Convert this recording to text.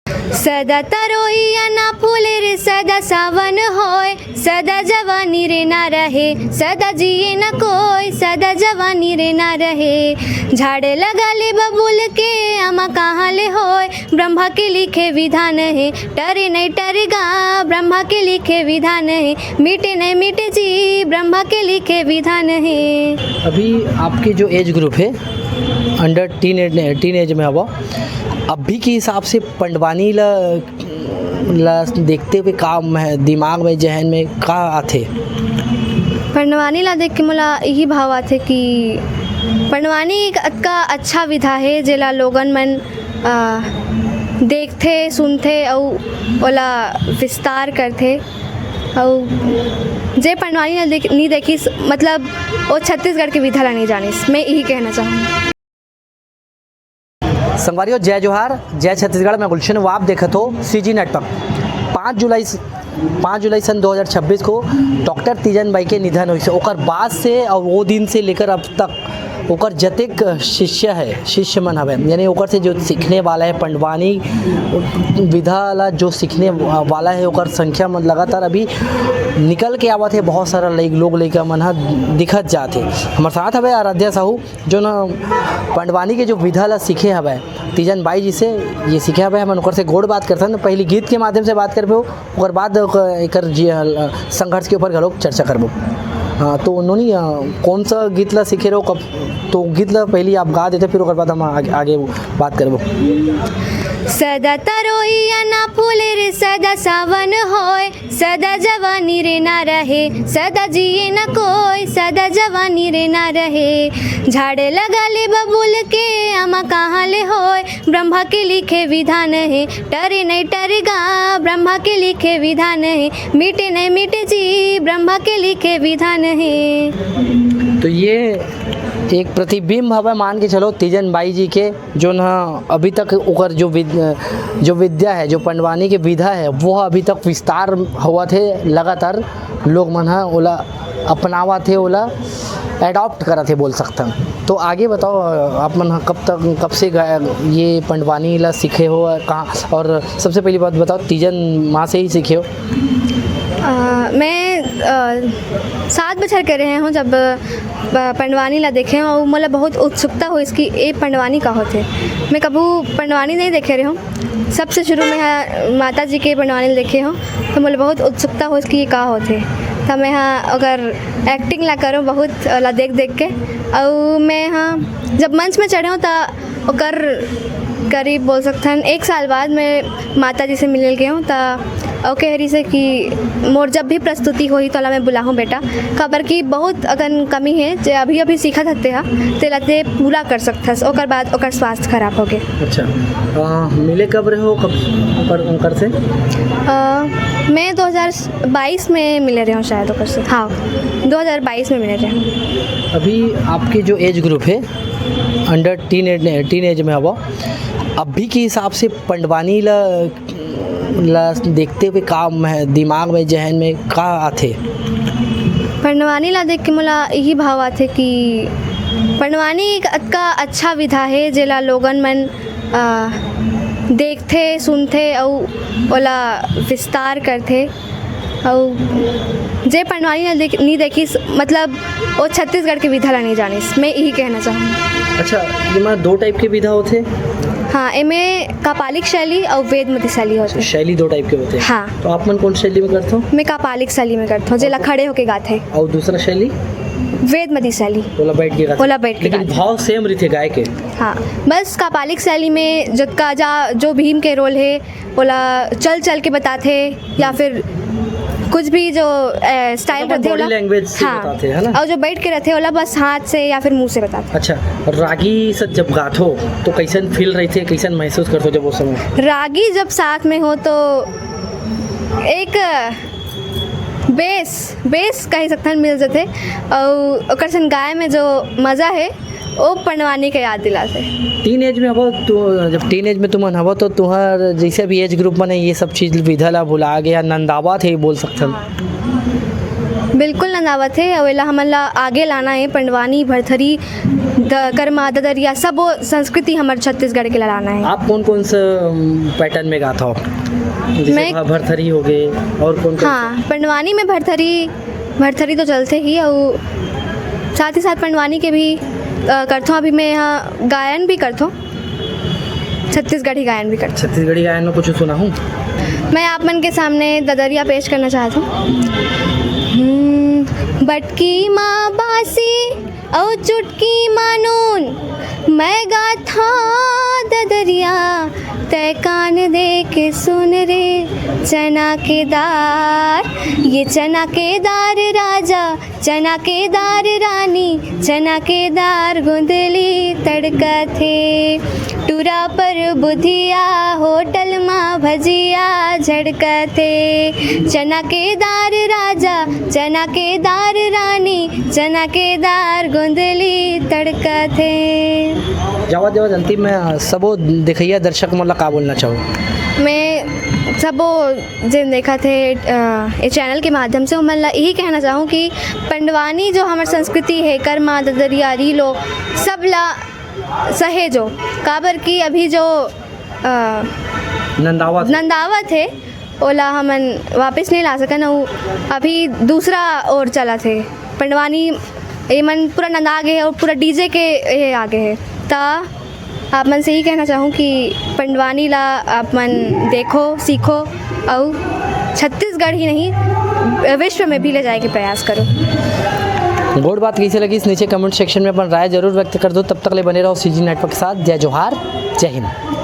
सदा तरोइया ना फूले रे सदा सावन होय, सदा जवानी रे ना रहे, सदा जिए न कोई, सदा जवानी रे ना रहे। झाड़ लगा ले बबूल के आमा कहाँ ले होय, ब्रह्मा के लिखे विधान है, टरे नहीं टरेगा ब्रह्मा के लिखे विधान है, मिटे नहीं मिटे जी ब्रह्मा के लिखे विधान है। अभी आपके जो एज ग्रुप है अंडर टीन एज में हवा, अभी के हिसाब से पंडवानी ला देखते हुए का दिमाग में जहन में का आते? पंडवानी ला देख के मोला यही भाव आथे कि पंडवानी एक का अच्छा विधा है जेला लोगन मन देखथे सुनथे और ओला विस्तार करथे। और जे पंडवानी ला नहीं देखिस मतलब वो छत्तीसगढ़ के विधा ला नहीं जानिस, मैं यही कहना चाहूँ। संगवारियों जय जोहार, जय छत्तीसगढ़ में गुलशन वो आप देखत हो सीजी नेटवर्क। 5 जुलाई सन 2026 को डॉक्टर तीजन बाई के निधन हुई से ओकर बाद से और वो दिन से लेकर अब तक ओकर जतेक शिष्य मन हवे, यानी ओकर से जो सीखने वाला है पंडवानी विधा ला जो सीखने वाला है ओकर संख्या मन लगातार अभी निकल के आवत है। बहुत सारा लोग लइका मन ह दिखत जाते। हमारे साथ हवे आराध्या साहू जो न पंडवानी के जो विधा ला सीखे हवे तीजन बाई जी से ये सीखे हवे। हम ओकर से गोड़ बात करथन, पहले गीत के माध्यम से बात करबो, ओकर बाद एकर संघर्ष के ऊपर घलोक चर्चा करबो। हाँ, तो उन्होंने कौन सा गीत ला सीखे रहो कब, तो गीत ला पहले आप गा देते फिर उसके बाद हम आगे बात करबो। सदा तरोइया ना फूले रे सदा सावन होय, सदा जवानी रे ना रहे, सदा जिए न कोई, सदा जवानी रे ना रहे। झाड़ लगा ले बबूल के आमा कहाँ ले होय, ब्रह्मा के लिखे विधान है, टरे नहीं टरेगा ब्रह्मा के लिखे विधान है, मिटे नहीं मिटे जी ब्रह्मा के लिखे विधान है। तो ये एक प्रतिबिंब हवे मान के चलो तीजन बाई जी के जो न अभी तक ओकर जो विद्या है जो पंडवानी के विधा है वो अभी तक विस्तार हुआ थे, लगातार लोग मन ओला अपनावा थे, ओला एडॉप्ट करा थे बोल सकते हैं। तो आगे बताओ आप मन कब से ये पंडवानी ला सीखे हो कहाँ, और सबसे पहली बात बताओ तीजन माँ से ही सीखे हो? मैं 7 बछर कर रहे हूँ जब पंडवानी ला देखे हूँ और मुझे बहुत उत्सुकता हो इसकी ये पंडवानी का होते। मैं कभी पंडवानी नहीं देखे रही हूँ, सबसे शुरू में यहाँ माता जी के पंडवानी देखे हूँ, तो मुझे बहुत उत्सुकता हो इसकी ये का होते। तब मैं यहाँ अगर एक्टिंग ला करूँ बहुत ला देख के, और मैं यहाँ जब मंच में चढ़े हूँ तो ओकर करीब बोल सकते हैं 1 साल बाद मैं माता जी से मिल गई हूँ। तो ओके हरी से कि मोर जब भी प्रस्तुति हुई तो मैं बुलाऊँ बेटा, खबर की बहुत अगन कमी है जो अभी सीखत हते हा तेलाते पूरा कर सकथस, ओकर बाद ओकर स्वास्थ्य खराब हो गए। अच्छा, मिले कब रहे हो ओकर से? मैं 2022 में मिले रहे हूँ शायद ओकर से। हाँ, 2022 में मिले रहे हूँ। अभी आपके जो एज ग्रुप है अंडर टीन एज में हवा, अभी के हिसाब से पंडवानी ला देखते हुए का दिमाग में जहन में का आते? पंडवानी ला देख के मोला यही भाव आथे कि पंडवानी एक का अच्छा विधा है जेला लोगन मन देखथे सुनथे और ओला विस्तार करथे। और जे पंडवानी ला नहीं देखिस मतलब वो छत्तीसगढ़ के विधा ला नहीं जानिस, मैं यही कहना चाहूँ। अच्छा, ये 2 टाइप के विधा होते? हाँ, इनमें कापालिक शैली और वेदमती शैली होती है। शैली 2 टाइप के होते हैं। हाँ, तो आप मन कौन शैली में करते हो? मैं कापालिक शैली में करता हूँ जेला खड़े होके गाते। और दूसरा शैली वेदमती शैली, ओला बैठ के गाते। ओला बैठ के, लेकिन भाव सेम रहते गाय के। हाँ, बस कापालिक शैली में जो भीम के रोल है ओला चल के बताते, या फिर कुछ भी जो स्टाइल रहते बॉडी लैंग्वेज से बताते हैं ना, और जो बैठ के रहते ओला बस हाथ से या फिर मुंह से बताते। अच्छा, रागी से जब गाथो तो कैसन फील रही थे, कैसन महसूस करते हो जब वो समय? रागी जब साथ में हो तो एक बेस कह सकते हैं मिल जाते, और ओकर संग गाय में जो मज़ा है वो पंडवानी के याद दिलाते। टीन एज में हबो तो जब टीन एज में तुम हबो तो तुम्हार जैसे भी एज ग्रुप में ये सब चीज़ विधा ला भुला गया, नंदावा थे बोल सकते हैं। बिल्कुल नंदावत है और हमन ला आगे लाना है। पंडवानी भरथरी कर्मा ददरिया सब वो संस्कृति हमारे छत्तीसगढ़ के ला लाना है। आप कौन कौन सा पैटर्न में गाता हो? जैसे मैं- भरथरी हो गए और कौन कौन हाँ, पंडवानी में भरथरी तो चलते ही और साथ ही साथ पंडवानी के भी करथो। अभी मैं यहाँ गायन भी करथो, छत्तीसगढ़ी गायन भी करथो। छत्तीसगढ़ी गायन में कुछ सुना हूँ? मैं आप मन के सामने ददरिया पेश करना चाहता हूँ। बटकी माँ बासी और चुटकी मानून, मैं गाथा ददरिया तय कान दे के सुन रे चना के दार। ये चना के दार राजा, चना के दार रानी, चना के दार गुंदली तड़का थे। टूरा पर बुधिया होटल माँ भजिया झड़का थे। चना के दार राजा, चना के दार रानी, चना के दार गुंदली तड़का थे। जावा अंतिम में सबो देखिए दर्शक मोला का बोलना चाहूँ? मैं सबो जिन देखा थे इस चैनल के माध्यम से मैं यही कहना चाहूँ कि पंडवानी जो हमारी संस्कृति है, कर्मा ददरिया रीलो सब ला सहेजो। काबर की अभी जो नंदावत है ओला हमन वापस नहीं ला सकन। अभी दूसरा और चला थे पंडवानी ये मन पूरा नंदा आगे है और पूरा डीजे के ये आगे है। ता आप मन से ही कहना चाहूँ कि पंडवानी ला आप मन देखो, सीखो और छत्तीसगढ़ ही नहीं विश्व में भी ले जाए के प्रयास करो। गोड बात कैसे लगी इस नीचे कमेंट सेक्शन में अपन राय जरूर व्यक्त कर दो। तब तक ले बने रहो सीजी नेटवर्क के साथ। जय जोहार, जय हिंद।